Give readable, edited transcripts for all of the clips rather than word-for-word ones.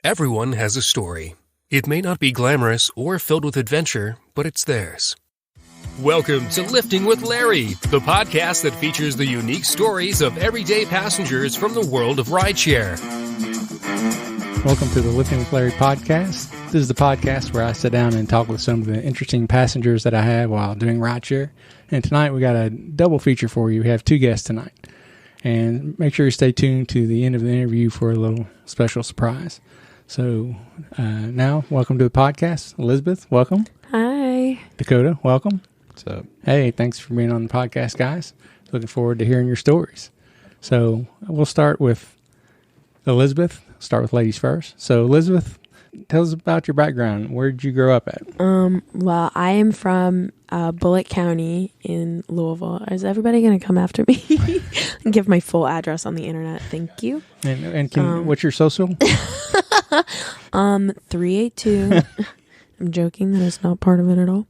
Everyone has a story. It may not be glamorous or filled with adventure, but it's theirs. Welcome to Lyfting with Larry, the podcast that features the unique stories of everyday passengers from the world of rideshare. Welcome to the Lyfting with Larry podcast. This is the podcast where I sit down and talk with some of the interesting passengers that I have while doing rideshare. And tonight we got a double feature for you. We have two guests tonight. And make sure you stay tuned to the end of the interview for a little special surprise. So now, welcome to the podcast. Elizabeth, welcome. Hi. Dakota, welcome. What's up? Hey, thanks for being on the podcast, guys. Looking forward to hearing your stories. So we'll start with Elizabeth. Start with ladies first. So Elizabeth, tell us about your background. Where did you grow up at? Well, I am from Bullitt County in Louisville. Is everybody going to come after me? Give my full address on the internet. Thank you. And what's your social? 382. I'm joking. That is not part of it at all.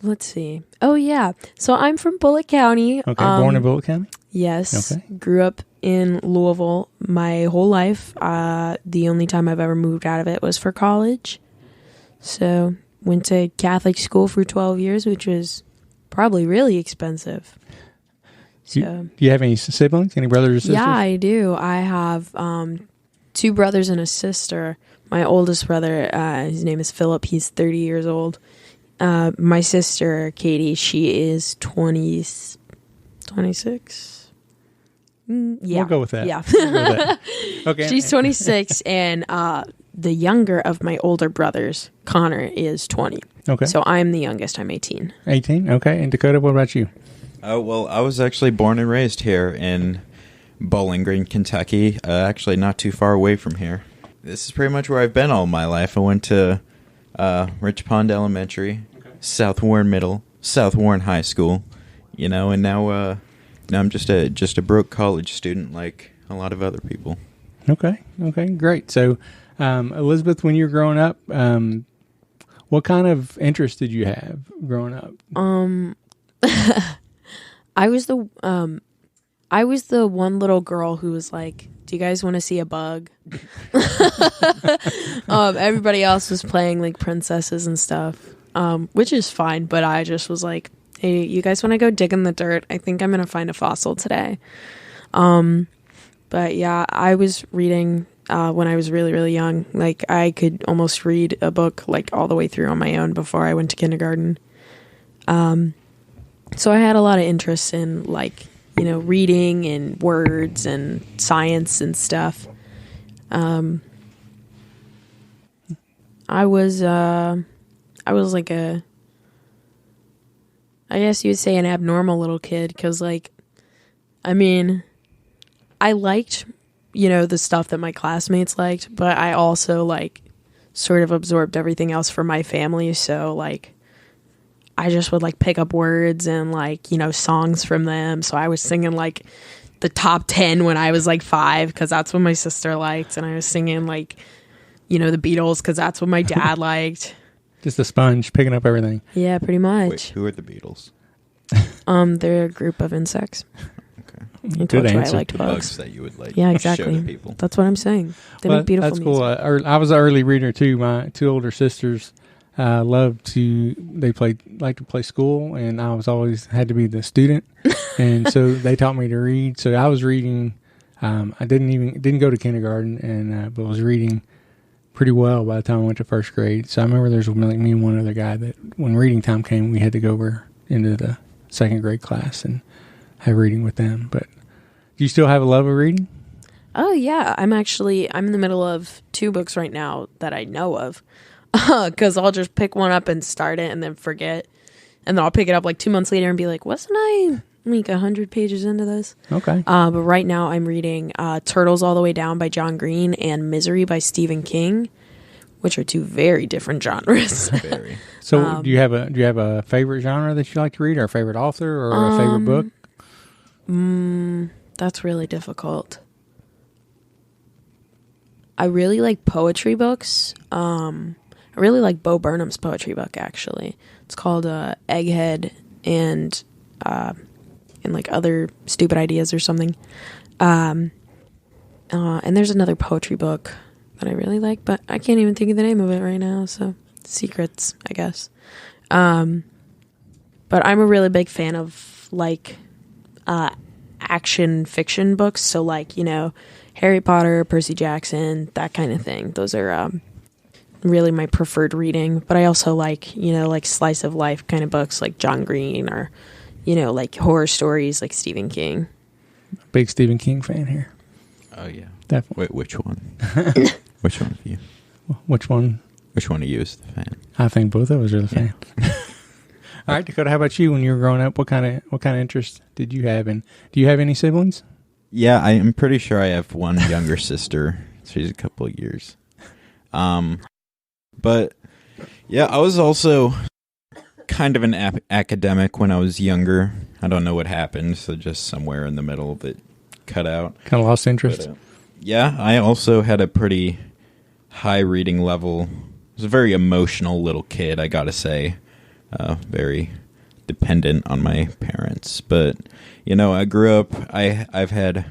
Let's see. Oh, yeah. So I'm from Bullitt County. Okay, born in Bullitt County? Yes. Okay. Grew up in Louisville my whole life. The only time I've ever moved out of it was for college. So went to Catholic school for 12 years, which was probably really expensive. So, do you have any siblings? Any brothers or sisters? Yeah, I do. I have two brothers and a sister. My oldest brother, his name is Philip. He's 30 years old. My sister, Katie, she is 26. Yeah. We'll go with that. Yeah. We'll go with that. Okay. She's 26, and the younger of my older brothers, Connor, is 20. Okay. So I'm the youngest. I'm 18. 18? Okay. And Dakota, what about you? Well, I was actually born and raised here in Bowling Green, Kentucky, actually not too far away from here. This is pretty much where I've been all my life. I went to Rich Pond Elementary, South Warren Middle, South Warren High School, and now I'm just a broke college student like a lot of other people. Okay, great. So, Elizabeth, when you were growing up, what kind of interest did you have growing up? I was the one little girl who was like, "Do you guys want to see a bug?" Everybody else was playing like princesses and stuff, which is fine. But I just was like, "Hey, you guys want to go dig in the dirt? I think I'm gonna find a fossil today." But yeah, I was reading when I was really, really young. Like I could almost read a book like all the way through on my own before I went to kindergarten. So I had a lot of interest in like, reading and words and science and stuff. I was like I guess you would say an abnormal little kid. 'Cause like, I liked, the stuff that my classmates liked, but I also like sort of absorbed everything else from my family. So like, I just would like pick up words and like, songs from them. So I was singing like the top 10 when I was like 5, because that's what my sister liked. And I was singing like, the Beatles, because that's what my dad liked. Just a sponge picking up everything. Yeah, pretty much. Wait, who are the Beatles? They're a group of insects. Okay. I told you I liked bugs. Bugs that you would like. Yeah, show exactly. to people. That's what I'm saying. They make beautiful that's music. cool. I was an early reader too. My two older sisters like to play school, and I was always had to be the student, and so they taught me to read. So I was reading. I didn't go to kindergarten, and but was reading pretty well by the time I went to first grade. So I remember there's like me and one other guy that when reading time came, we had to go over into the second grade class and have reading with them. But do you still have a love of reading? Oh yeah, I'm in the middle of 2 books right now that I know of. Because I'll just pick one up and start it and then forget. And then I'll pick it up like 2 months later and be like, wasn't I like 100 pages into this? Okay. But right now I'm reading Turtles All the Way Down by John Green and Misery by Stephen King, which are 2 very different genres. Very. So do you have a favorite genre that you like to read, or a favorite author, or a favorite book? That's really difficult. I really like poetry books. I really like Bo Burnham's poetry book, actually. It's called Egghead and like Other Stupid Ideas or something. And there's another poetry book that I really like, but I can't even think of the name of it right now. So secrets, I guess. But I'm a really big fan of like action fiction books. So like, Harry Potter, Percy Jackson, that kind of thing. Those are really my preferred reading. But I also like, like slice of life kind of books like John Green or, like horror stories like Stephen King. Big Stephen King fan here. Oh, yeah. Definitely. Wait, which one? Which one of you? Which one? Which one of you is the fan? I think both of us are the fan. All right, Dakota, how about you when you were growing up? What kind of interest did you have? And do you have any siblings? Yeah, I'm pretty sure I have one younger sister. She's a couple of years. But yeah, I was also kind of an academic when I was younger. I don't know what happened, so just somewhere in the middle of it cut out. Kind of lost interest? But, yeah, I also had a pretty high reading level. I was a very emotional little kid, I gotta say. Very dependent on my parents. But, I grew up, I've had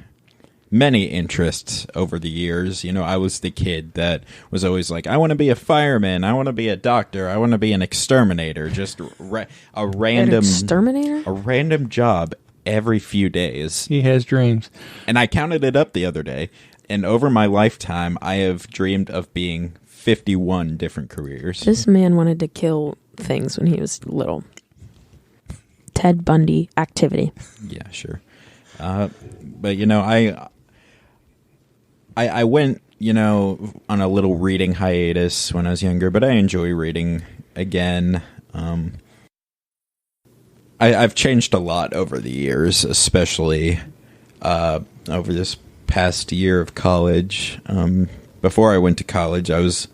many interests over the years. I was the kid that was always like, I want to be a fireman, I want to be a doctor, I want to be an exterminator. Just a random... An exterminator? A random job every few days. He has dreams. And I counted it up the other day, and over my lifetime, I have dreamed of being 51 different careers. This man wanted to kill things when he was little. Ted Bundy activity. Yeah, sure. But, I went, on a little reading hiatus when I was younger, but I enjoy reading again. I've changed a lot over the years, especially over this past year of college. Before I went to college, I was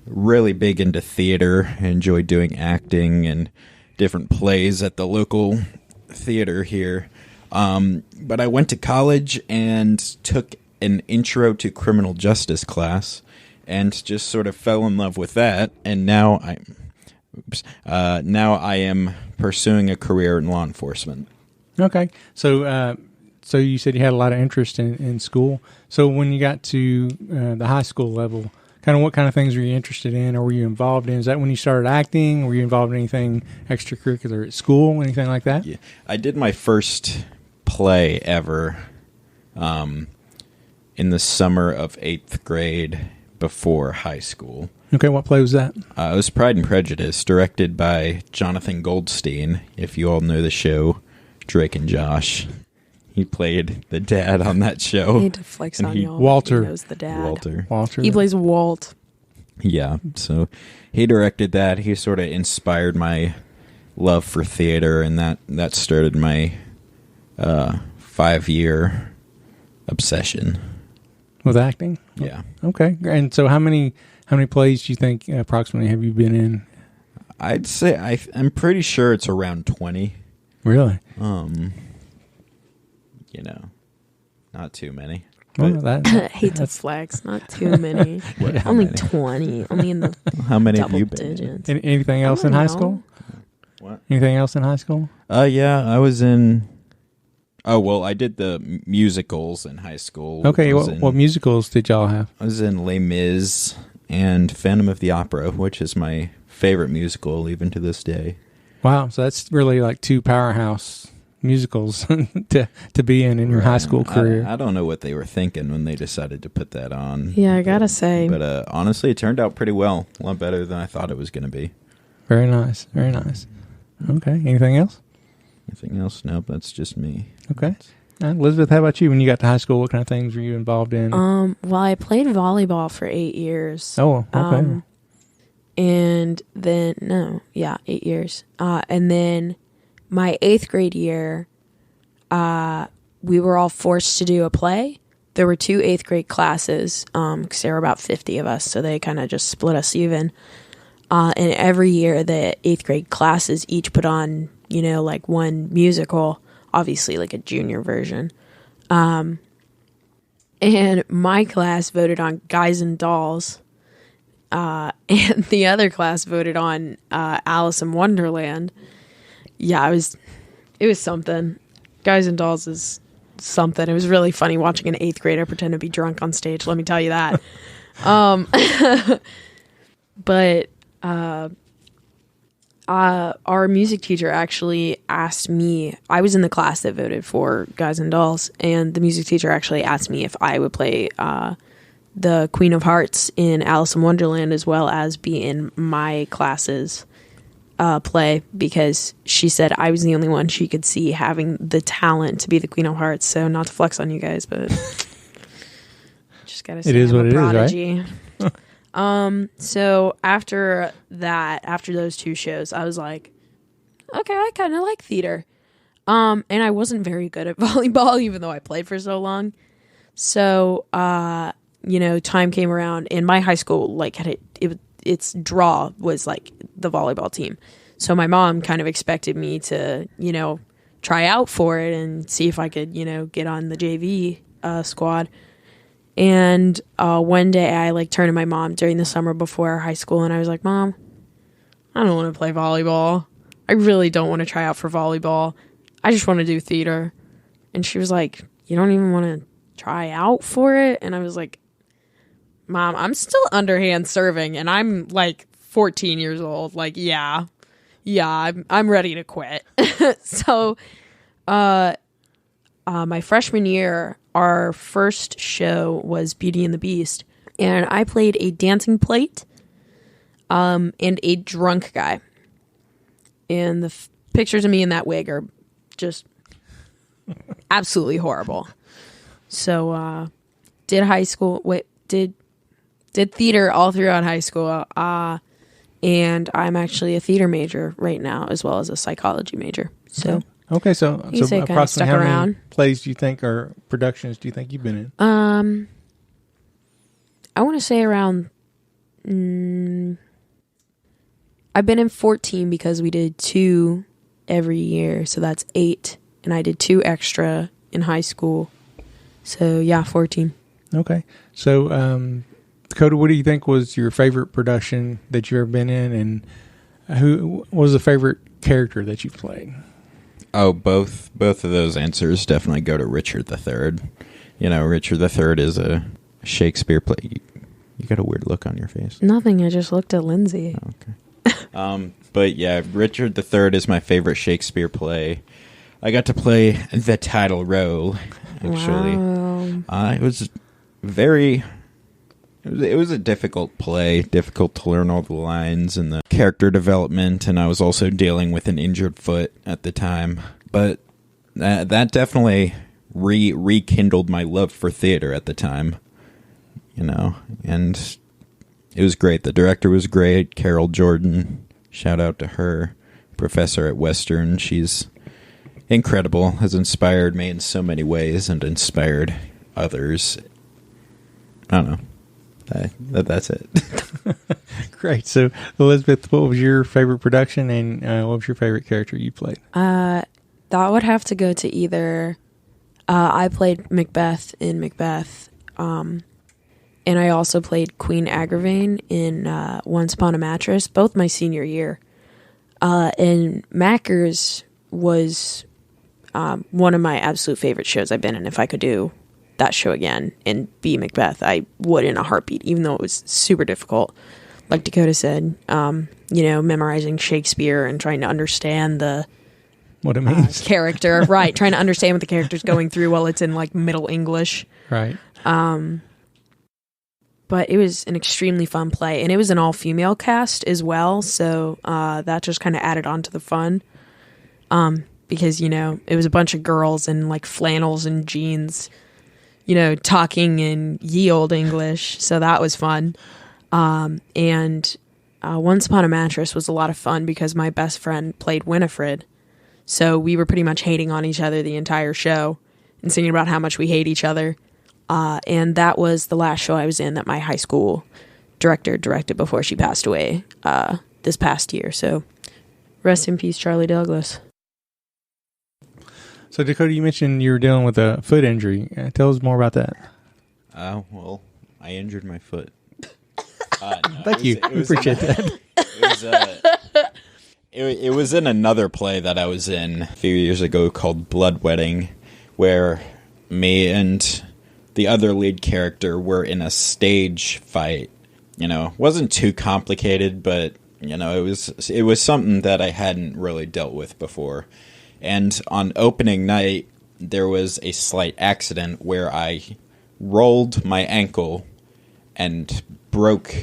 really big into theater. I enjoyed doing acting and different plays at the local theater here. But I went to college and took an intro to criminal justice class and just sort of fell in love with that. And now I am pursuing a career in law enforcement. Okay. So you said you had a lot of interest in school. So when you got to the high school level, what kind of things were you interested in, or were you involved in? Is that when you started acting? Were you involved in anything extracurricular at school, anything like that? Yeah. I did my first play ever in the summer of 8th grade before high school. Okay, what play was that? It was Pride and Prejudice, directed by Jonathan Goldstein. If you all know the show, Drake and Josh. He played the dad on that show. I need to flex on y'all. Walter. He knows the dad. Walter. He plays Walt. Yeah, so he directed that. He sort of inspired my love for theater, and that started my 5-year obsession with acting. Yeah. Okay, and so how many plays do you think approximately have you been in? I'd say I'm pretty sure it's around 20. Really? Not too many. Well, I hate to flex. Not too many. Only 20. Only in the how many double have you been digits. Anything else in high school? What? Anything else in high school? Yeah, I was in... Oh, well, I did the musicals in high school. Okay, what musicals did y'all have? I was in Les Mis and Phantom of the Opera, which is my favorite musical even to this day. Wow, so that's really like two powerhouse musicals to be in your high school career. I don't know what they were thinking when they decided to put that on. Yeah, I gotta say. But honestly, it turned out pretty well. A lot better than I thought it was going to be. Very nice. Very nice. Okay, anything else? Anything else? Nope, that's just me. Okay. Elizabeth, how about you? When you got to high school, what kind of things were you involved in? Well, I played volleyball for 8 years. Oh, okay. And then, 8 years. And then my 8th grade year, we were all forced to do a play. There were 2 8th grade classes, because there were about 50 of us, so they kind of just split us even. And every year, the 8th grade classes each put on, like one musical, obviously like a junior version. And my class voted on Guys and Dolls. And the other class voted on Alice in Wonderland. Yeah, it was something. Guys and Dolls is something. It was really funny watching an 8th grader pretend to be drunk on stage. Let me tell you that. But our music teacher actually asked me. I was in the class that voted for Guys and Dolls, and the music teacher actually asked me if I would play the Queen of Hearts in Alice in Wonderland, as well as be in my class's play, because she said I was the only one she could see having the talent to be the Queen of Hearts. So not to flex on you guys, but just gotta say, it is I'm what a it prodigy. is, right? So after those 2 shows, I was like, okay, I kind of like theater. And I wasn't very good at volleyball, even though I played for so long. So, time came around, and my high school, like, its draw was like the volleyball team. So my mom kind of expected me to, try out for it and see if I could, get on the JV squad. And one day I turned to my mom during the summer before high school, and I was like, Mom, I don't want to play volleyball. I really don't want to try out for volleyball. I just want to do theater. And she was like, you don't even want to try out for it? And I was like, Mom, I'm still underhand serving, and I'm 14 years old. Yeah, I'm ready to quit. So, my freshman year, our first show was Beauty and the Beast, and I played a dancing plate, and a drunk guy. And the pictures of me in that wig are just absolutely horrible. So, did theater all throughout high school, and I'm actually a theater major right now, as well as a psychology major. So, okay, so approximately how many plays do you think, or productions do you think you've been in? I want to say around. I've been in 14 because we did 2 every year, so that's 8, and I did 2 extra in high school. So yeah, 14. Okay, so Dakota, what do you think was your favorite production that you've ever been in, and who was the favorite character that you've played? Oh, both of those answers definitely go to Richard III. Richard III is a Shakespeare play. You got a weird look on your face. Nothing. I just looked at Lindsay. Oh, okay. But yeah, Richard III is my favorite Shakespeare play. I got to play the title role, actually. Wow. It was a difficult play, difficult to learn all the lines and the character development, and I was also dealing with an injured foot at the time. But that definitely rekindled my love for theater at the time, and it was great. The director was great, Carol Jordan. Shout out to her, professor at Western. She's incredible, has inspired me in so many ways and inspired others. I don't know. That's it. Great. So, Elizabeth, what was your favorite production, and what was your favorite character you played? That would have to go to either. I played Macbeth in Macbeth, and I also played Queen Agravain in Once Upon a Mattress, both my senior year. And Mackers was one of my absolute favorite shows I've been in. If I could do that show again and be Macbeth, I would in a heartbeat, even though it was super difficult. Like Dakota said, memorizing Shakespeare and trying to understand what it means. Character, right? Trying to understand what the character's going through while it's in Middle English, right? But it was an extremely fun play, and it was an all-female cast as well, so that just kind of added on to the fun. Because it was a bunch of girls in flannels and jeans, talking in ye olde English, so that was fun. And Once Upon a Mattress was a lot of fun because my best friend played Winifred, so we were pretty much hating on each other the entire show and singing about how much we hate each other. And that was the last show I was in that my high school director directed before she passed away this past year. So rest in peace, Charlie Douglas. So, Dakota, you mentioned you were dealing with a foot injury. Tell us more about that. Well, I injured my foot. Thank you. We appreciate that. It was in another play that I was in a few years ago called Blood Wedding, where me and the other lead character were in a stage fight. Wasn't too complicated, but it was something that I hadn't really dealt with before. And on opening night, there was a slight accident where I rolled my ankle and broke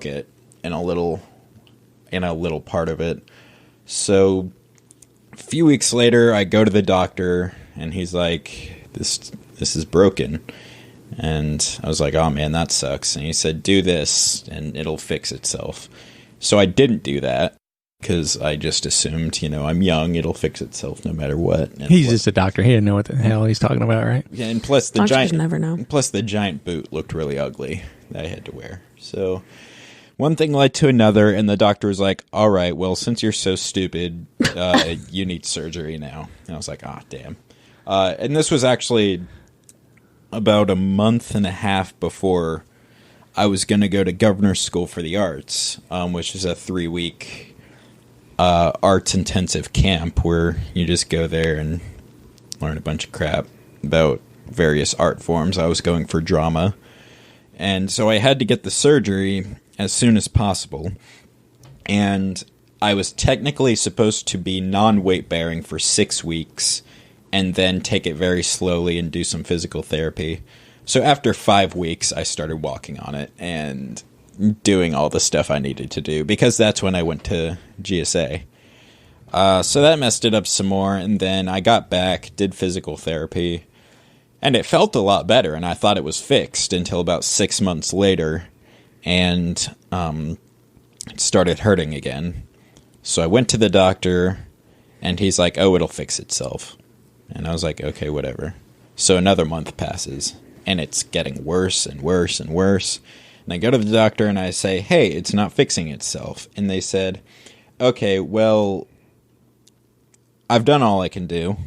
it in a little part of it. So a few weeks later, I go to the doctor, and he's like, "This is broken." And I was like, "Oh man, that sucks." And he said, "Do this, and it'll fix itself." So I didn't do that because I just assumed, I'm young, it'll fix itself no matter what. And he's just a doctor. He didn't know what the hell he's talking about, right? Yeah, and plus Doctors never know. Plus the giant boot looked really ugly that I had to wear. So one thing led to another, and the doctor was like, "All right, well, since you're so stupid, you need surgery now." And I was like, "Ah, damn." And this was actually about a month and a half before I was going to go to Governor's School for the Arts, which is a 3-week arts intensive camp where you just go there and learn a bunch of crap about various art forms. I was going for drama. And so I had to get the surgery as soon as possible. And I was technically supposed to be non-weight bearing for 6 weeks and then take it very slowly and do some physical therapy. So after 5 weeks, I started walking on it and doing all the stuff I needed to do, because that's when I went to GSA. So that messed it up some more, and then I got back, did physical therapy, and it felt a lot better, and I thought it was fixed until about 6 months later, and it started hurting again. So I went to the doctor, and he's like, "Oh, it'll fix itself." And I was like, "Okay, whatever." So another month passes, and it's getting worse and worse and worse. And I go to the doctor and I say, "Hey, it's not fixing itself." And they said, "Okay, well, I've done all I can do,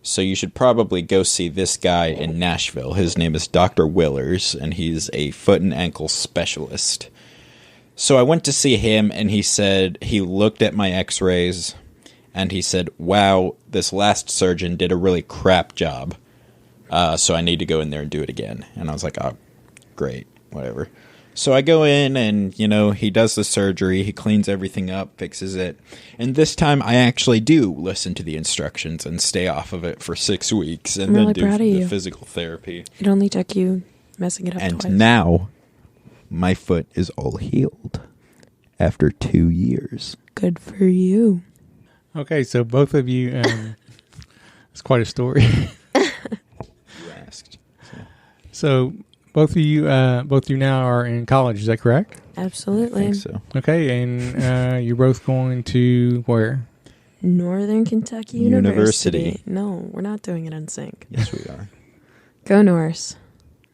so you should probably go see this guy in Nashville. His name is Dr. Willers, and he's a foot and ankle specialist." So I went to see him, and he looked at my x-rays, and he said, "Wow, this last surgeon did a really crap job. So I need to go in there and do it again." And I was like, "Oh, great, whatever." So I go in and, he does the surgery, he cleans everything up, fixes it. And this time I actually do listen to the instructions and stay off of it for 6 weeks and then do the physical therapy. It only took you messing it up twice. And now my foot is all healed after 2 years. Good for you. Okay, so both of you, it's quite a story. You asked. So both of you now are in college. Is that correct? Absolutely. I think so. Okay, and you're both going to where? Northern Kentucky University. No, we're not doing it in sync. Yes, we are. Go Norse.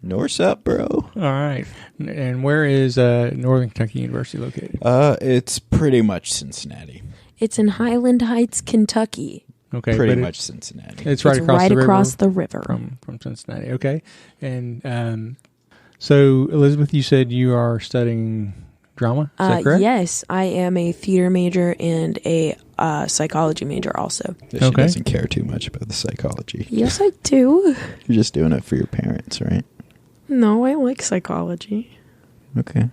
Norse up, bro. All right. And where is Northern Kentucky University located? It's pretty much Cincinnati. It's in Highland Heights, Kentucky. Okay, pretty much Cincinnati. It's right across the river from Cincinnati. Okay, and so Elizabeth, you said you are studying drama. Is that correct? Yes, I am a theater major and a psychology major also. She doesn't care too much about the psychology. Yes, I do. You're just doing it for your parents, right? No, I like psychology. Okay.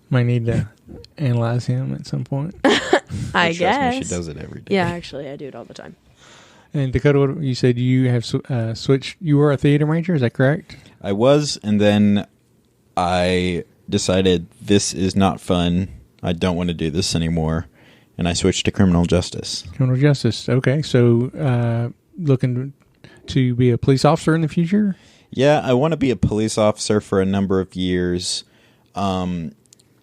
Might need to analyze him at some point. I guess. Me, she does it every day. Yeah, actually, I do it all the time. And Dakota, you said you have switched. You were a theater major, is that correct? I was, and then I decided this is not fun. I don't want to do this anymore, and I switched to criminal justice. Criminal justice. Okay, so looking to be a police officer in the future? Yeah, I want to be a police officer for a number of years.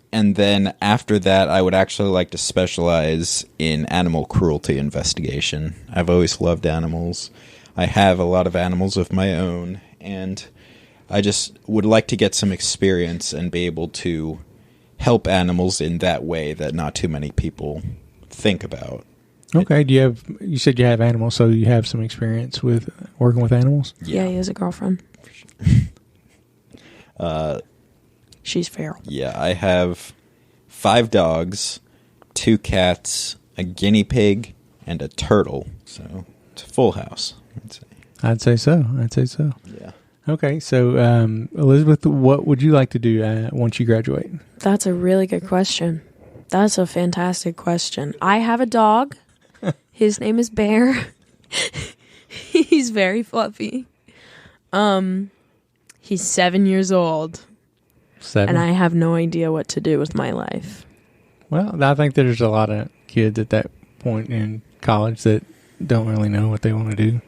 And then after that, I would actually like to specialize in animal cruelty investigation. I've always loved animals. I have a lot of animals of my own, and I just would like to get some experience and be able to help animals in that way that not too many people think about. Okay. You said you have animals, so you have some experience with working with animals? Yeah, he has a girlfriend. She's feral. Yeah, I have 5 dogs, 2 cats, a guinea pig, and a turtle. So it's a full house, I'd say. I'd say so. Yeah. Okay, so Elizabeth, what would you like to do once you graduate? That's a really good question. That's a fantastic question. I have a dog. His name is Bear. He's very fluffy. He's 7 years old. 7? And I have no idea what to do with my life. Well, I think there's a lot of kids at that point in college that don't really know what they want to do.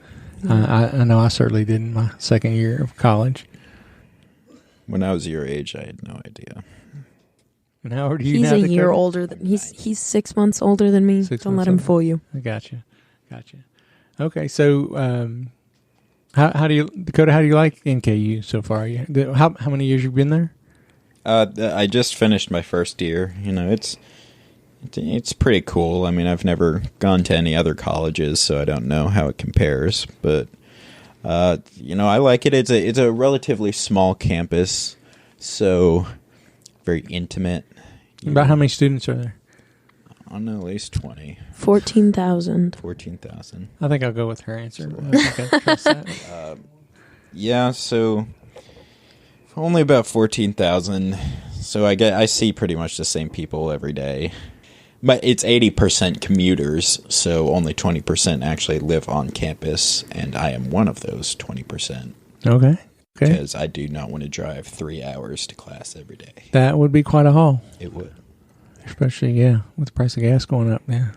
I know I certainly did in my second year of college. When I was your age, I had no idea. And how old are you he's now? He's a year older than he's 6 months older than me. Don't let him fool you. I gotcha. Okay, so how do you, Dakota? How do you like NKU so far? How many years you've been there? I just finished my first year. You know, it's pretty cool. I mean, I've never gone to any other colleges, so I don't know how it compares. But you know, I like it. It's a relatively small campus, so very intimate. About how many students are there? I don't know, at least 20. 14,000. 14,000. I think I'll go with her answer. I think I trust that. Yeah, so only about 14,000. So I see pretty much the same people every day. But it's 80% commuters, so only 20% actually live on campus, and I am one of those 20%. Okay. Because I do not want to drive 3 hours to class every day. That would be quite a haul. It would. Especially, with the price of gas going up. Yeah,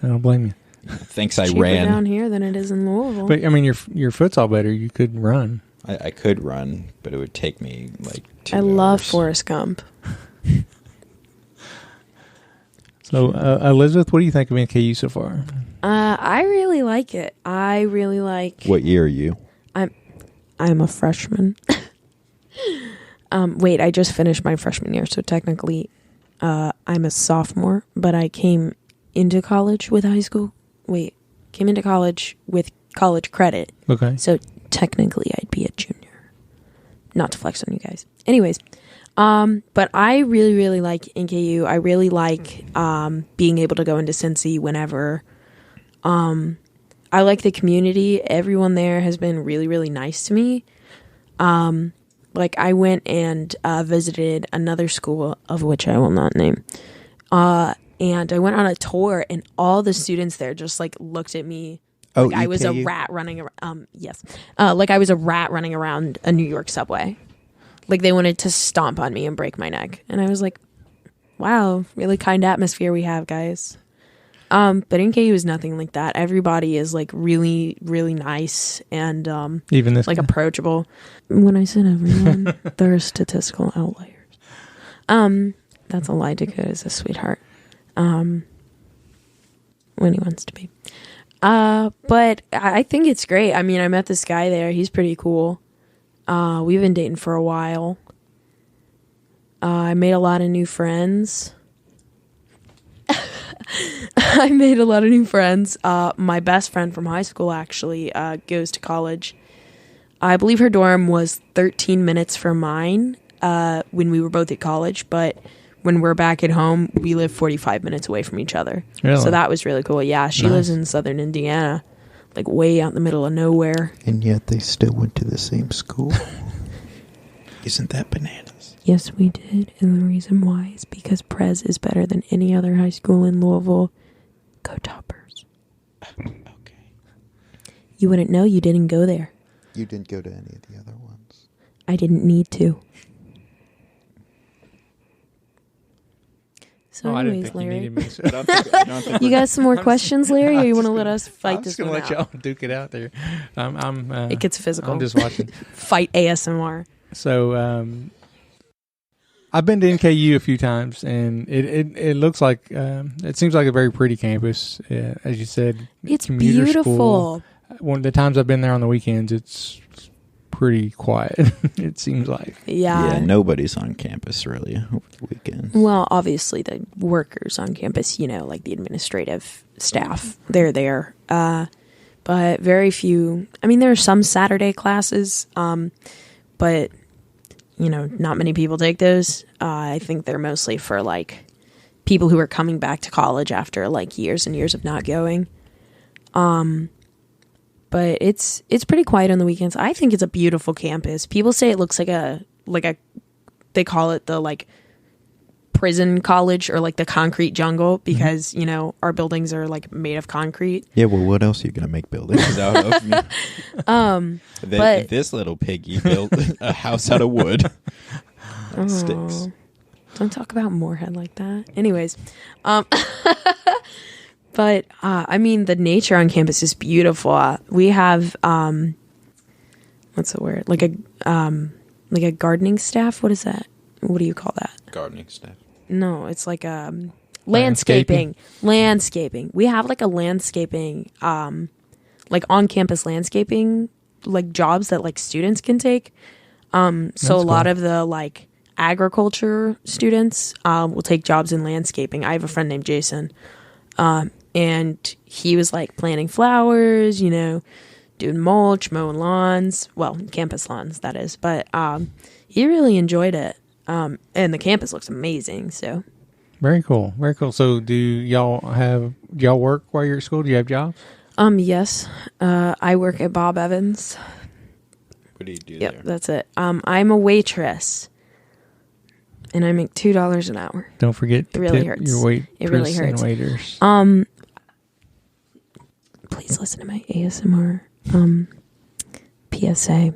I don't blame you. Thanks, I Cheaper ran down here than it is in Louisville. But I mean, your foot's all better. You could run. I could run, but it would take me like 2 I hours. love Forrest Gump. So, Elizabeth, what do you think of NKU so far? I really like it. I really like. What year are you? I'm a freshman. Wait, I just finished my freshman year, so technically, I'm a sophomore. But I came into college with came into college with college credit. Okay. So technically, I'd be a junior. Not to flex on you guys. Anyways, but I really, really like NKU. I really like being able to go into Cincy whenever. I like the community. Everyone there has been really, really nice to me. Like I went and visited another school, of which I will not name. And I went on a tour, and all the students there just like looked at me like I was a rat running around. Yes, like I was a rat running around a New York subway. Like they wanted to stomp on me and break my neck, and I was like, "Wow, really kind atmosphere we have, guys." But NKU is nothing like that. Everybody is like really, really nice and even this like guy. approachable. When I said everyone, there are statistical outliers. That's a lie. Dakota is a sweetheart. When he wants to be. But I think it's great. I mean, I met this guy there. He's pretty cool. We've been dating for a while. I made a lot of new friends. My best friend from high school actually goes to college. I believe her dorm was 13 minutes from mine when we were both at college, but when we're back at home, we live 45 minutes away from each other. Really? So that was really cool. Yeah, she lives in southern Indiana, like way out in the middle of nowhere. And yet they still went to the same school. Isn't that bananas? Yes, we did. And the reason why is because Prez is better than any other high school in Louisville. Go Toppers. Okay. You wouldn't know. You didn't go there. You didn't go to any of the other ones. I didn't need to. So I didn't anyways, think you Larry, needed me. So I don't think you got some more questions, Larry, or you want to let us fight I'm this just gonna one let out? y'all duke it out there. It gets physical. I'm just watching. Fight ASMR. So I've been to NKU a few times, and it looks like it seems like a very pretty campus. As you said, It's commuter beautiful. school. One of the times I've been there on the weekends, it's pretty quiet. It seems like. Yeah. Nobody's on campus really over the weekends. Well, obviously the workers on campus, like the administrative staff, they're there. But very few. I mean, there are some Saturday classes, but not many people take those. I think they're mostly for like people who are coming back to college after like years and years of not going. But it's pretty quiet on the weekends. I think it's a beautiful campus. People say it looks like a they call it the like prison college or like the concrete jungle because you know our buildings are like made of concrete. Yeah, well, what else are you gonna make buildings out of? But this little piggy built a house out of wood. Sticks. Don't talk about Moorhead like that. Anyways, but I mean the nature on campus is beautiful. We have what's the word? Like a gardening staff. What is that? What do you call that? Gardening staff. No, it's like landscaping. Landscaping. We have like a landscaping, like on campus landscaping, like jobs that like students can take. So a lot of the like agriculture students will take jobs in landscaping. I have a friend named Jason, and he was like planting flowers, you know, doing mulch, mowing lawns. Well, campus lawns, that is. But he really enjoyed it. And the campus looks amazing. So Very cool. Very cool. So do y'all work while you're at school? Do you have jobs? Yes. I work at Bob Evans. What do you do Yep, there? that's it. I'm a waitress. And I make $2 an hour. Don't forget to It really tip hurts. your waitress It really and hurts. waiters. Please listen to my ASMR PSA.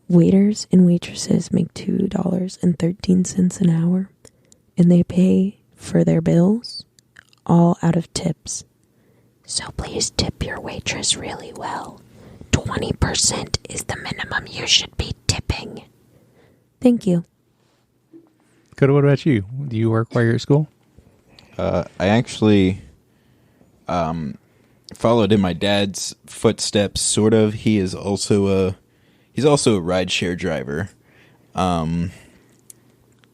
Waiters and waitresses make $2.13 an hour, and they pay for their bills all out of tips. So please tip your waitress really well. 20% is the minimum you should be tipping. Thank you. Coda, what about you? Do you work while you're at school? I actually followed in my dad's footsteps, sort of. He's also a rideshare driver.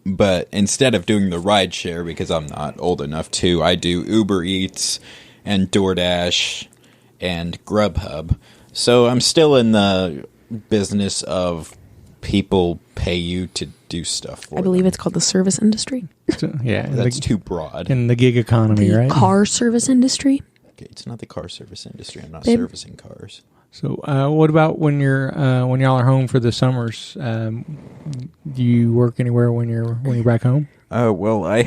But instead of doing the rideshare, because I'm not old enough to, I do Uber Eats and DoorDash and Grubhub. So I'm still in the business of people pay you to do stuff for I believe them. it's called the service industry. So, yeah, That's too broad. in the gig economy, The right? car service industry. Okay, it's not the car service industry. I'm not Babe. servicing cars. So, what about when when y'all are home for the summers? Do you work anywhere when you're back home? Well, I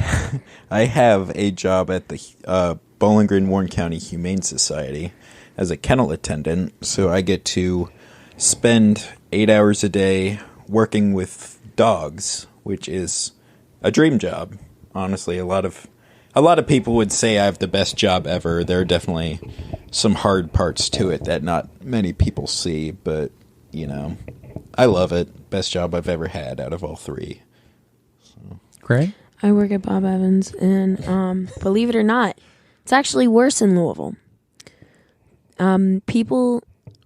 have a job at the Bowling Green Warren County Humane Society as a kennel attendant, so I get to spend 8 hours a day working with dogs, which is a dream job. Honestly, a lot of people would say I have the best job ever. There are definitely some hard parts to it that not many people see, but you know, I love it. Best job I've ever had out of all three. Great. I work at Bob Evans, and believe it or not, it's actually worse in Louisville. People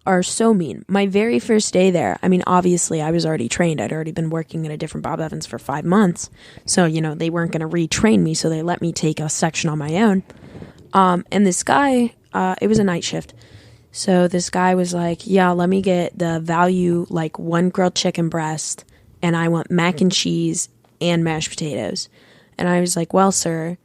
are so mean. My very first day there, I mean, obviously, I was already trained. I'd already been working at a different Bob Evans for 5 months. So, you know, they weren't going to retrain me, so they let me take a section on my own. And this guy, it was a night shift. So this guy was like, yeah, let me get the value, like 1 grilled chicken breast, and I want mac and cheese and mashed potatoes. And I was like, well, sir,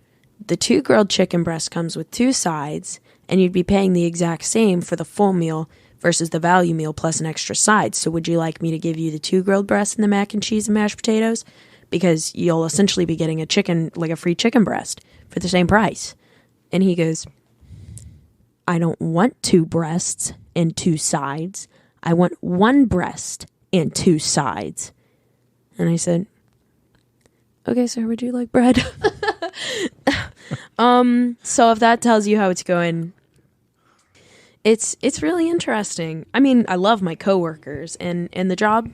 the 2 grilled chicken breast comes with 2 sides, and you'd be paying the exact same for the full meal versus the value meal plus an extra side. So would you like me to give you the 2 grilled breasts and the mac and cheese and mashed potatoes? Because you'll essentially be getting a chicken, like a free chicken breast for the same price. And he goes, I don't want 2 breasts and 2 sides. I want 1 breast and 2 sides. And I said, okay, sir, would you like bread? So if that tells you how it's going, it's really interesting. I mean, I love my coworkers and the job.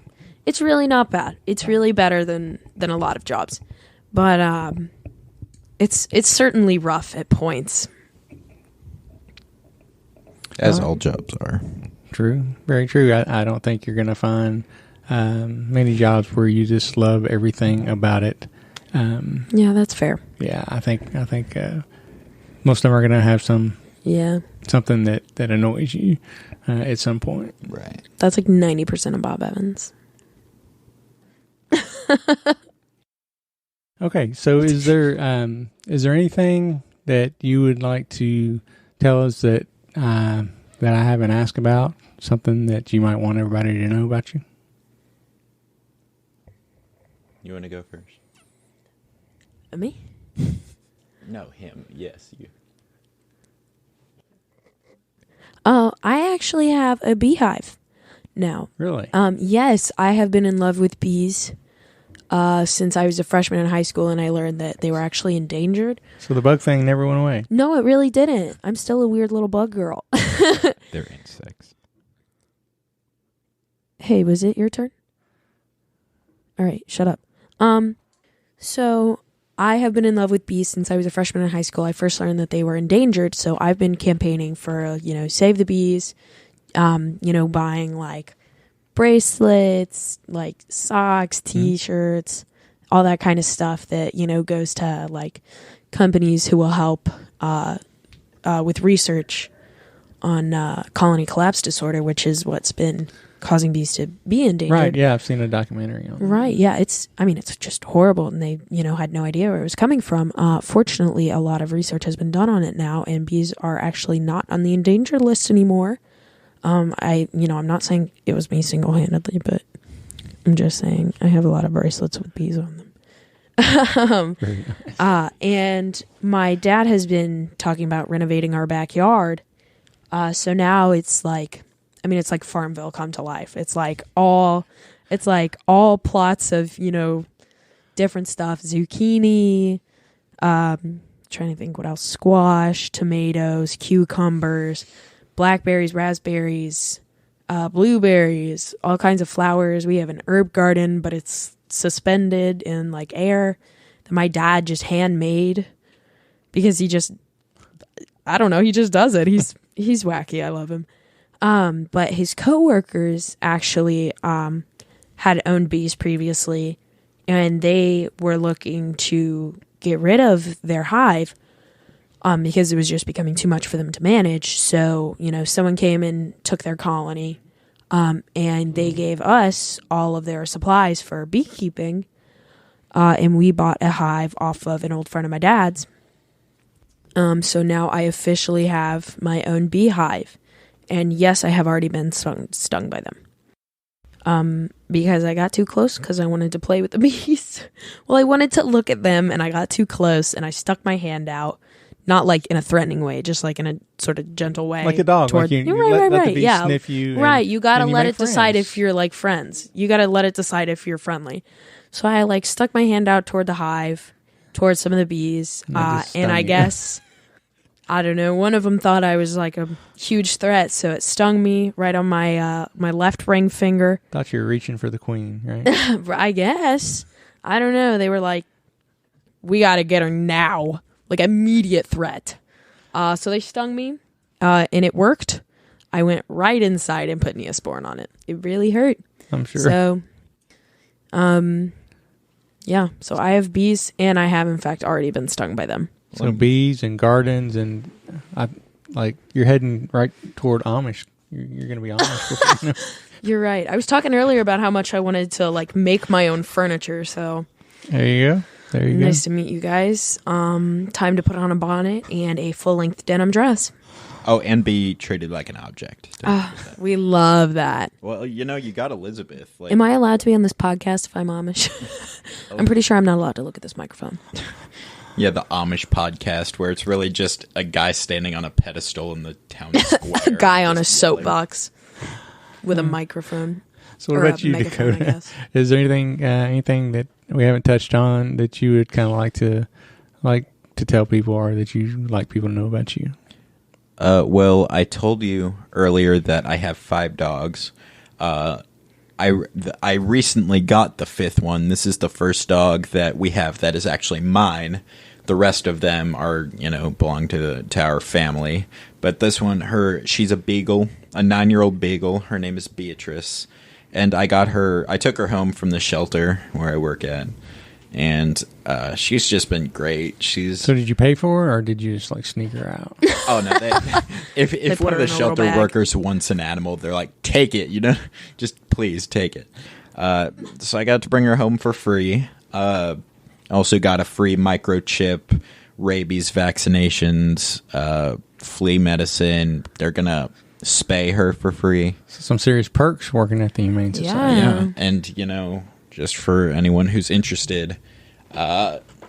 It's really not bad. It's really better than a lot of jobs. But it's certainly rough at points. As all jobs are. True. Very true. I don't think you're going to find many jobs where you just love everything about it. Yeah, that's fair. Yeah, I think most of them are going to have something that annoys you at some point. Right. That's like 90% of Bob Evans. Okay, so is there anything that you would like to tell us that that I haven't asked about? Something that you might want everybody to know about you? You want to go first? Me? No, him. Yes, you. I actually have a beehive now. Really? Yes, I have been in love with bees since I was a freshman in high school, and I learned that they were actually endangered. So the bug thing never went away? No, it really didn't. I'm still a weird little bug girl. They're insects. Hey, was it your turn? All right, shut up. So I have been in love with bees since I was a freshman in high school. I first learned that they were endangered, so I've been campaigning for, save the bees, buying like bracelets, like socks, t-shirts, all that kind of stuff that, goes to like companies who will help with research on colony collapse disorder, which is what's been causing bees to be endangered. Right, yeah, I've seen a documentary on that. Right, yeah, it's just horrible, and they, had no idea where it was coming from. Fortunately, a lot of research has been done on it now, and bees are actually not on the endangered list anymore. I'm not saying it was me single-handedly, but I'm just saying I have a lot of bracelets with bees on them. Very nice. And my dad has been talking about renovating our backyard. So now it's like, it's like Farmville come to life. It's like all plots of, different stuff. Zucchini, trying to think what else, squash, tomatoes, cucumbers, blackberries, raspberries, blueberries, all kinds of flowers. We have an herb garden, but it's suspended in like air that my dad just handmade because he just does it. He's wacky. I love him. But his coworkers actually had owned bees previously, and they were looking to get rid of their hive because it was just becoming too much for them to manage. So, someone came and took their colony, and they gave us all of their supplies for beekeeping, and we bought a hive off of an old friend of my dad's. So now I officially have my own beehive. And yes, I have already been stung by them. Because I got too close because I wanted to play with the bees. Well, I wanted to look at them, and I got too close, and I stuck my hand out. Not like in a threatening way, just like in a sort of gentle way. Like a dog. Like you let the bee sniff you. Right, you got to let it friends. decide if you're like friends. You got to let it decide if you're friendly. So I like stuck my hand out toward the hive, towards some of the bees. And I guess... I don't know. One of them thought I was like a huge threat, so it stung me right on my my left ring finger. Thought you were reaching for the queen, right? I guess. I don't know. They were like, "We got to get her now!" Like immediate threat. So they stung me, and it worked. I went right inside and put Neosporin on it. It really hurt. I'm sure. So, yeah. So I have bees, and I have in fact already been stung by them. So bees and gardens, and you're heading right toward Amish. You're going to be Amish. You're right. I was talking earlier about how much I wanted to like make my own furniture. So there you go. Nice to meet you guys. Time to put on a bonnet and a full-length denim dress. Oh, and be treated like an object. We love that. Well, you got Elizabeth. Like, am I allowed to be on this podcast if I'm Amish? I'm pretty sure I'm not allowed to look at this microphone. Yeah, the Amish podcast where it's really just a guy standing on a pedestal in the town square. A guy on a soapbox with a microphone. So what about you, Dakota? Is there anything that we haven't touched on that you would kind of like to tell people, or that you like people to know about you? Well, I told you earlier that I have 5 dogs. I recently got the 5th one. This is the first dog that we have that is actually mine. The rest of them are, belong to our family. But this one, she's a beagle, a 9-year-old beagle. Her name is Beatrice. And I took her home from the shelter where I work at. And she's just been great. So did you pay for her, or did you just sneak her out? Oh no! If one of the shelter workers wants an animal, they're like, take it. Just please take it. So I got to bring her home for free. Also got a free microchip, rabies vaccinations, flea medicine. They're gonna spay her for free. Some serious perks working at the Humane Society. Yeah. And just for anyone who's interested,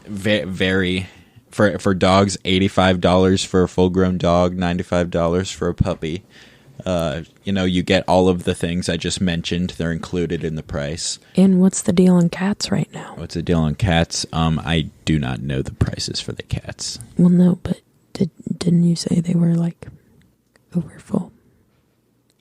very for dogs, $85 for a full-grown dog, $95 for a puppy. You get all of the things I just mentioned. They're included in the price. And what's the deal on cats right now? What's the deal on cats? I do not know the prices for the cats. Well, no, but didn't you say they were like over full?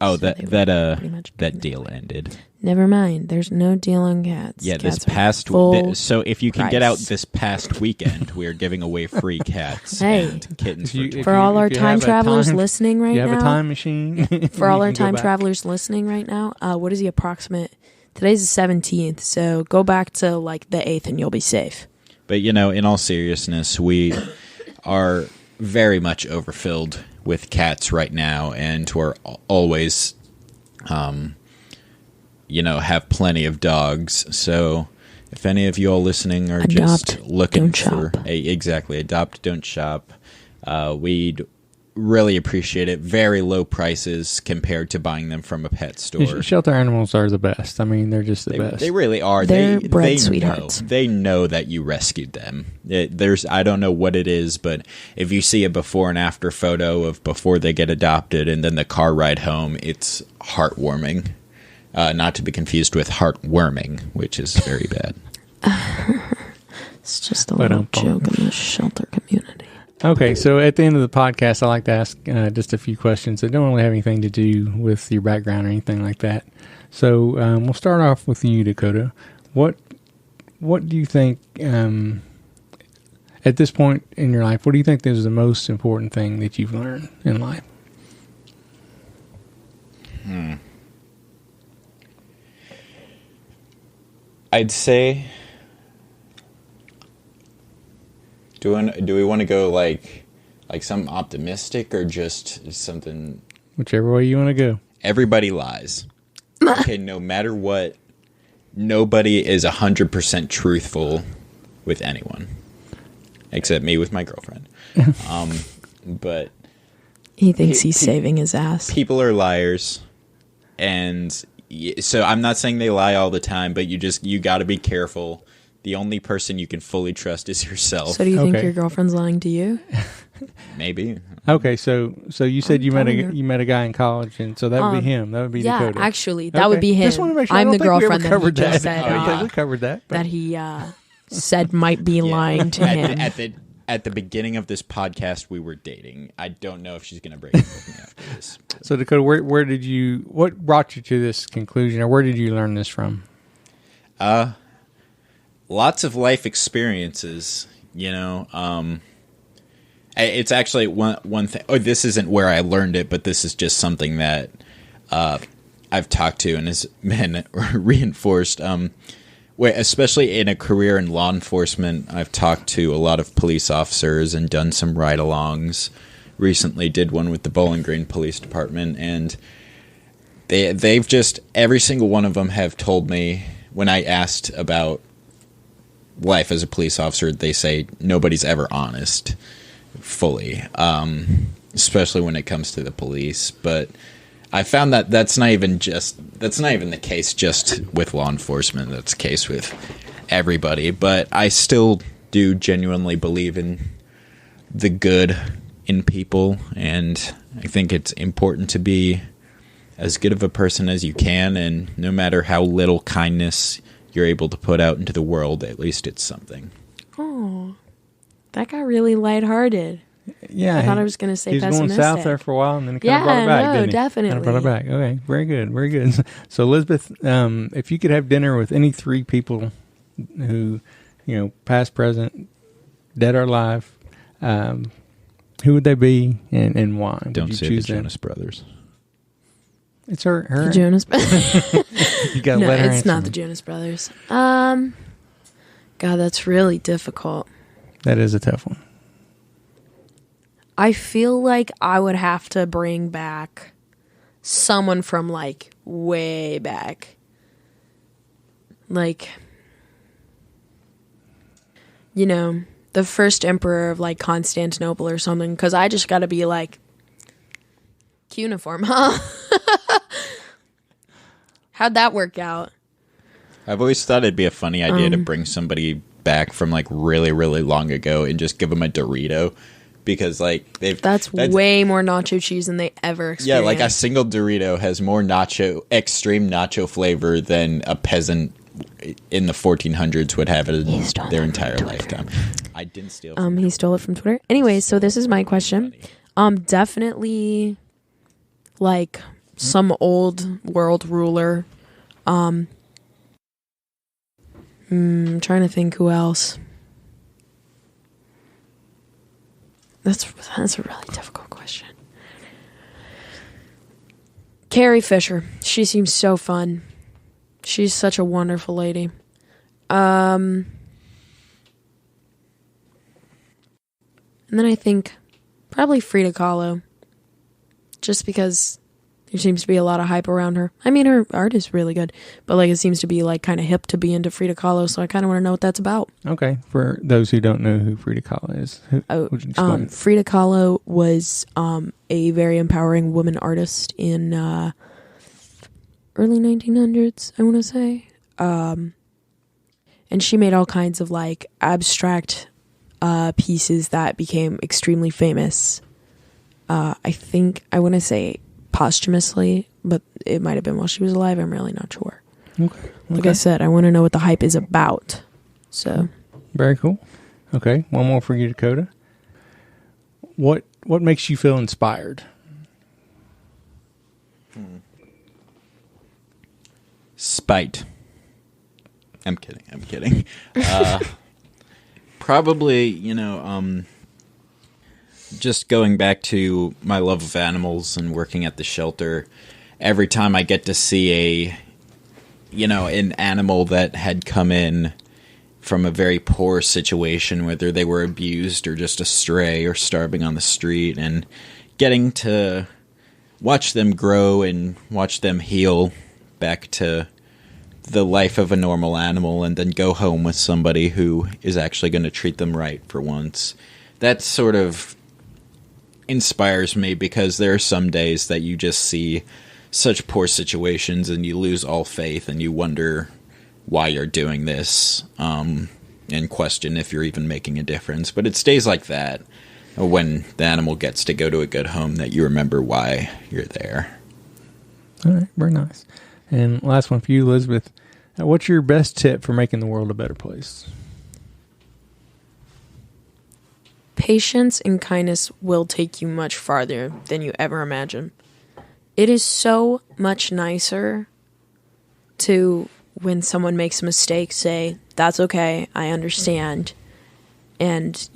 Oh, So that deal ended. Never mind. There's no deal on cats. Yeah, Cats this past so if you can get out this past weekend, we are giving away free cats and kittens For all our time travelers listening right now. You have a time machine. For all our time travelers listening right now, what is the approximate? Today's the 17th, so go back to like the 8th and you'll be safe. But in all seriousness, we are very much overfilled with cats right now, and we're always have plenty of dogs. So if any of you all listening are just looking for adopt, don't shop, we'd really appreciate it. Very low prices compared to buying them from a pet store. Shelter animals are the best. I mean, they're just the best. They really are. They're bred sweethearts. They know that you rescued them. I don't know what it is, but if you see a before and after photo of before they get adopted and then the car ride home, it's heartwarming. Not to be confused with heartworming, which is very bad. It's just a little joke in the shelter community. Okay, so at the end of the podcast, I like to ask just a few questions that don't really have anything to do with your background or anything like that. So we'll start off with you, Dakota. What do you think, at this point in your life, what do you think is the most important thing that you've learned in life? I'd say, do we want to go like something optimistic or just something? Whichever way you want to go. Everybody lies. Okay, no matter what, nobody is 100% truthful with anyone, except me with my girlfriend. But he thinks he's saving his ass. People are liars, and so I'm not saying they lie all the time, but you got to be careful. The only person you can fully trust is yourself. So do you think your girlfriend's lying to you? Maybe. Okay, so you said you met a guy in college, and so that would be him. That would be Dakota. Yeah, actually, that would be him. Just want to make sure. I'm the girlfriend that he just said. We covered that. That he said might be lying to him. At the beginning of this podcast, we were dating. I don't know if she's going to break up with me after this. So Dakota, what brought you to this conclusion, or where did you learn this from? Lots of life experiences, It's actually one thing. Oh, this isn't where I learned it, but this is just something that I've talked to and has been reinforced. Especially in a career in law enforcement, I've talked to a lot of police officers and done some ride-alongs. Recently did one with the Bowling Green Police Department, and they've just, every single one of them have told me, when I asked about life as a police officer, they say nobody's ever honest fully, especially when it comes to the police. But I found that that's not even the case just with law enforcement. That's the case with everybody. But I still do genuinely believe in the good in people, and I think it's important to be as good of a person as you can, and no matter how little kindness you're able to put out into the world, at least it's something. Oh, that got really lighthearted. Yeah, I thought I was going to say he's pessimistic. Going south there for a while, and then he kind of brought it back, didn't he? Definitely. Kind of brought it back. Okay, very good, very good. So, Elizabeth, if you could have dinner with any three people who, past, present, dead or alive, who would they be and why? Don't say the Jonas Brothers. It's her. The Jonas Brothers. You got to let her it's answer not me. the Jonas Brothers. God, that's really difficult. That is a tough one. I feel like I would have to bring back someone from like way back. Like, the first emperor of like Constantinople or something, because I just got to be like, uniform, huh? How'd that work out? I've always thought it'd be a funny idea to bring somebody back from like really, really long ago and just give them a Dorito. Because like that's way more nacho cheese than they ever experienced. Yeah, like a single Dorito has more extreme nacho flavor than a peasant in the 1400s would have it in their entire lifetime. I didn't steal. He stole it from Twitter. Anyway, so this is my question. Definitely like some old world ruler. I'm trying to think who else. That's a really difficult question. Carrie Fisher. She seems so fun. She's such a wonderful lady. And then I think probably Frida Kahlo. Just because there seems to be a lot of hype around her. I mean, her art is really good, but like it seems to be like kind of hip to be into Frida Kahlo, so I kind of want to know what that's about. Okay, for those who don't know who Frida Kahlo is, would you explain? Frida Kahlo was a very empowering woman artist in early 1900s, I want to say. And she made all kinds of like abstract pieces that became extremely famous. I think I want to say posthumously, but it might have been while she was alive. I'm really not sure. Okay. Like I said, I want to know what the hype is about. So very cool. Okay, one more for you, Dakota. What makes you feel inspired? Spite. I'm kidding. Probably, just going back to my love of animals and working at the shelter, every time I get to see an animal that had come in from a very poor situation, whether they were abused or just a stray or starving on the street, and getting to watch them grow and watch them heal back to the life of a normal animal and then go home with somebody who is actually going to treat them right for once. That sort of inspires me, because there are some days that you just see such poor situations and you lose all faith and you wonder why you're doing this, and question if you're even making a difference. But it's days like that, when the animal gets to go to a good home, that you remember why you're there. All right, very nice. And last one for you, Elizabeth. What's your best tip for making the world a better place? Patience and kindness will take you much farther than you ever imagine. It is so much nicer to, when someone makes a mistake, say, that's okay, I understand, and,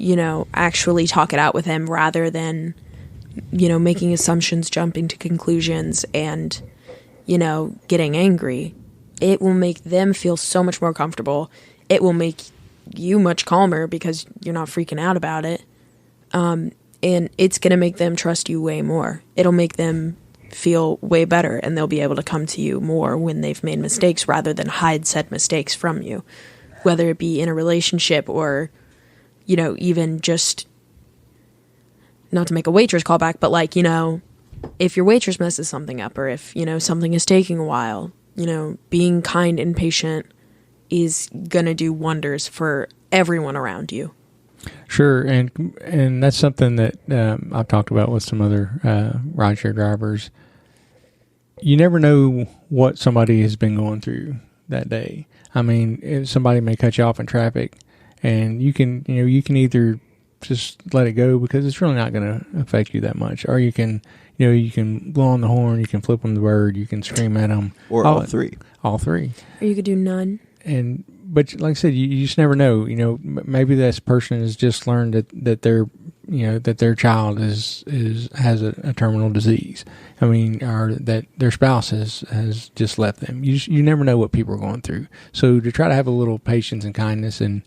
actually talk it out with them rather than, making assumptions, jumping to conclusions, and, getting angry. It will make them feel so much more comfortable. It will make you much calmer because you're not freaking out about it. And it's going to make them trust you way more. It'll make them feel way better, and they'll be able to come to you more when they've made mistakes rather than hide said mistakes from you, whether it be in a relationship or, even just, not to make a waitress call back, but like, if your waitress messes something up, or if, something is taking a while, being kind and patient is going to do wonders for everyone around you. Sure, and that's something that I've talked about with some other rideshare drivers. You never know what somebody has been going through that day. I mean, if somebody may cut you off in traffic, and you can either just let it go because it's really not going to affect you that much, or you can blow on the horn, you can flip them the bird, you can scream at them, or all three. All three. Or you could do none. But like I said, you just never know. Maybe this person has just learned that their child has a terminal disease. I mean, or that their spouse has just left them. You never know what people are going through. So to try to have a little patience and kindness, and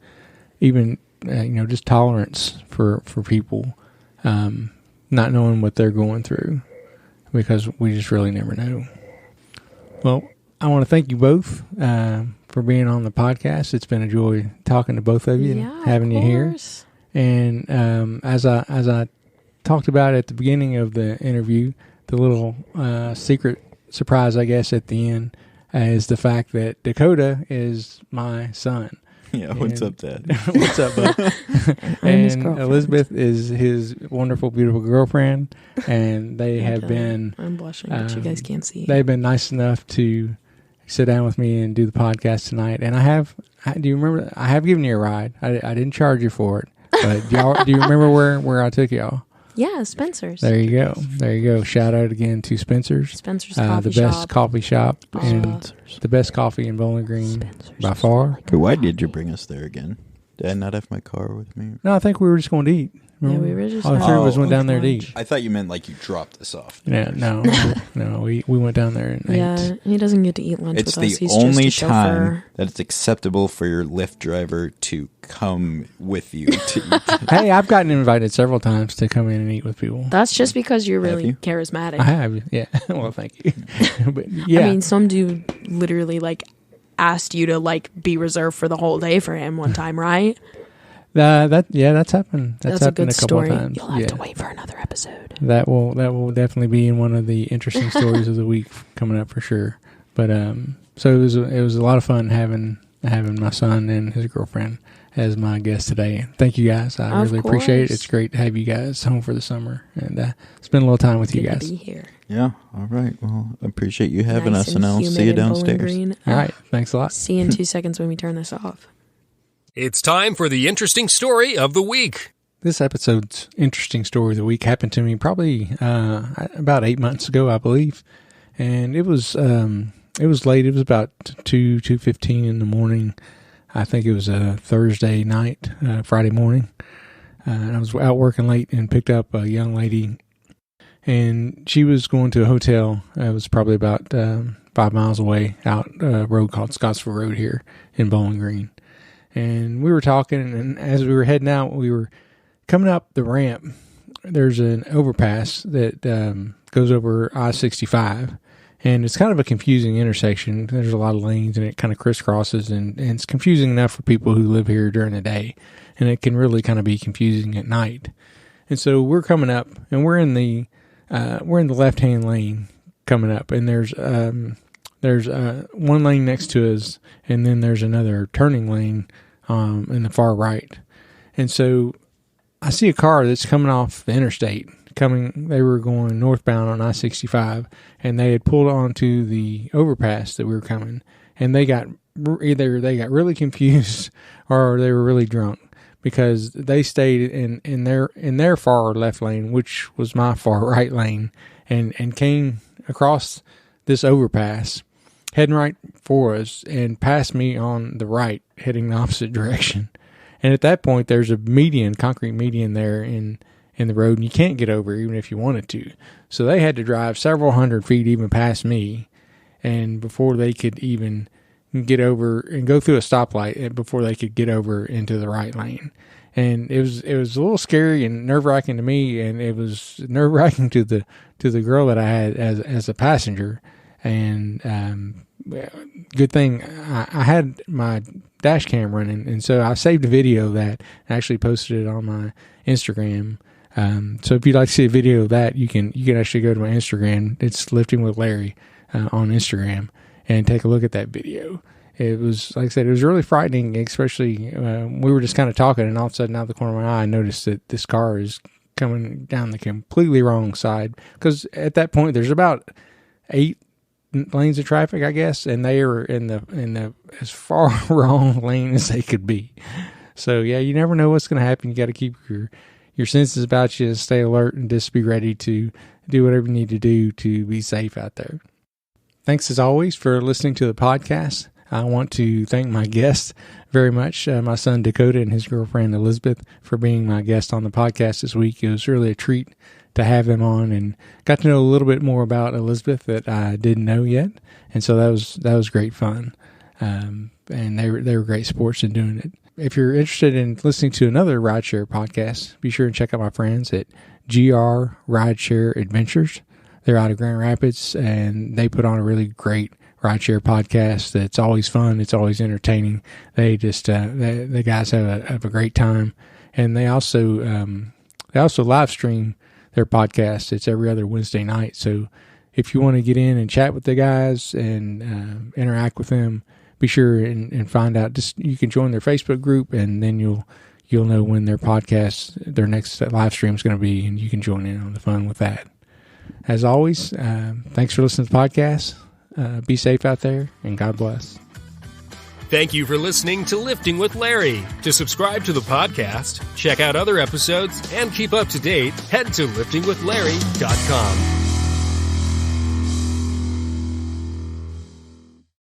even just tolerance for people, not knowing what they're going through, because we just really never know. Well, I want to thank you both for being on the podcast. It's been a joy talking to both of you and having you here. And as I talked about at the beginning of the interview, little secret surprise, I guess, at the end is the fact that Dakota is my son. Yeah, what's up, Dad? What's up, bud? And Elizabeth is his wonderful, beautiful girlfriend, and they have been. I'm blushing, but you guys can't see. They've been nice enough to sit down with me and do the podcast tonight. And do you remember? I have given you a ride. I didn't charge you for it, but do you remember where I took y'all? Yeah, Spencer's. There you go. Shout out again to Spencer's. Spencer's coffee the best shop. coffee shop and the best coffee in Bowling Green by far. Okay, why did you bring us there again? Did I not have my car with me? No, I think we were just going to eat. Remember? Yeah, we were just. All three of us went down there to eat. I thought you meant like you dropped this off. Yeah, no. We went down there and ate. Yeah, he doesn't get to eat lunch It's with us. the He's only just a time chauffeur. that it's acceptable for your Lyft driver to come with you to eat. Hey, I've gotten invited several times to come in and eat with people. That's just because you're really you? charismatic. I have, yeah. Well, thank you. But yeah, I mean, some dude literally like asked you to like be reserved for the whole day for him one time, right? that's happened. That's a happened good a couple story. of times. You'll have Yeah. to wait for another episode. That will definitely be in one of the interesting stories of the week coming up for sure. But so it was a lot of fun having my son and his girlfriend as my guest today. Thank you guys. I Of really appreciate it. course. It's great to have you guys home for the summer and spend a little time with you Good guys. to be here. Yeah, all right. Well, I appreciate you having Nice us, and I'll humid see you in Bowling downstairs. Green. All right, thanks a lot. See you in 2 seconds when we turn this off. It's time for the interesting story of the week. This episode's interesting story of the week happened to me probably about 8 months ago, I believe, and it was late. It was about 2:15 in the morning. I think it was a Thursday night, Friday morning. I was out working late and picked up a young lady, and she was going to a hotel. It was probably about 5 miles away out a road called Scottsville Road here in Bowling Green. And we were talking, and as we were heading out, we were coming up the ramp. There's an overpass that goes over I-65, and it's kind of a confusing intersection. There's a lot of lanes, and it kind of crisscrosses, and it's confusing enough for people who live here during the day, and it can really kind of be confusing at night. And so we're coming up, and we're in the left-hand lane coming up, and there's one lane next to us, and then there's another turning lane in the far right. And so I see a car that's coming off the interstate. They were going northbound on I-65, and they had pulled onto the overpass that we were coming, and they got really confused or they were really drunk, because they stayed in their far left lane, which was my far right lane, and came across this overpass, heading right for us, and passed me on the right, heading the opposite direction. And at that point, there's a concrete median there in the road, and you can't get over even if you wanted to. So they had to drive several hundred feet even past me, and before they could even get over and go through a stoplight, before they could get over into the right lane. And it was a little scary and nerve-wracking to me, and it was nerve-wracking to the girl that I had as a passenger. And good thing I had my dash cam running, and so I saved a video of that and actually posted it on my Instagram. So if you'd like to see a video of that, you can actually go to my Instagram. It's Lyfting with Larry on Instagram, and take a look at that video. It was, like I said, it was really frightening, especially we were just kind of talking, and all of a sudden out of the corner of my eye, I noticed that this car is coming down the completely wrong side, because at that point there's about 8 lanes of traffic, I guess, and they were in the as far wrong lane as they could be. So yeah, you never know what's going to happen. You got to keep your senses about you, stay alert, and just be ready to do whatever you need to do to be safe out there. Thanks as always for listening to the podcast. I want to thank my guests very much, my son Dakota and his girlfriend Elizabeth, for being my guest on the podcast this week. It was really a treat to have them on, and got to know a little bit more about Elizabeth that I didn't know yet, and so that was great fun. And they were great sports in doing it. If you're interested in listening to another rideshare podcast, be sure and check out my friends at GR Rideshare Adventures. They're out of Grand Rapids, and they put on a really great rideshare podcast that's always fun. It's always entertaining. They just the guys have a great time, and they also live stream their podcast. It's every other Wednesday night. So if you want to get in and chat with the guys and interact with them, be sure and find out. Just you can join their Facebook group, and then you'll know when their podcast, their next live stream is going to be, and you can join in on the fun with that. As always, thanks for listening to the podcast. Be safe out there, and God bless. Thank you for listening to Lifting with Larry. To subscribe to the podcast, check out other episodes, and keep up to date, head to liftingwithlarry.com.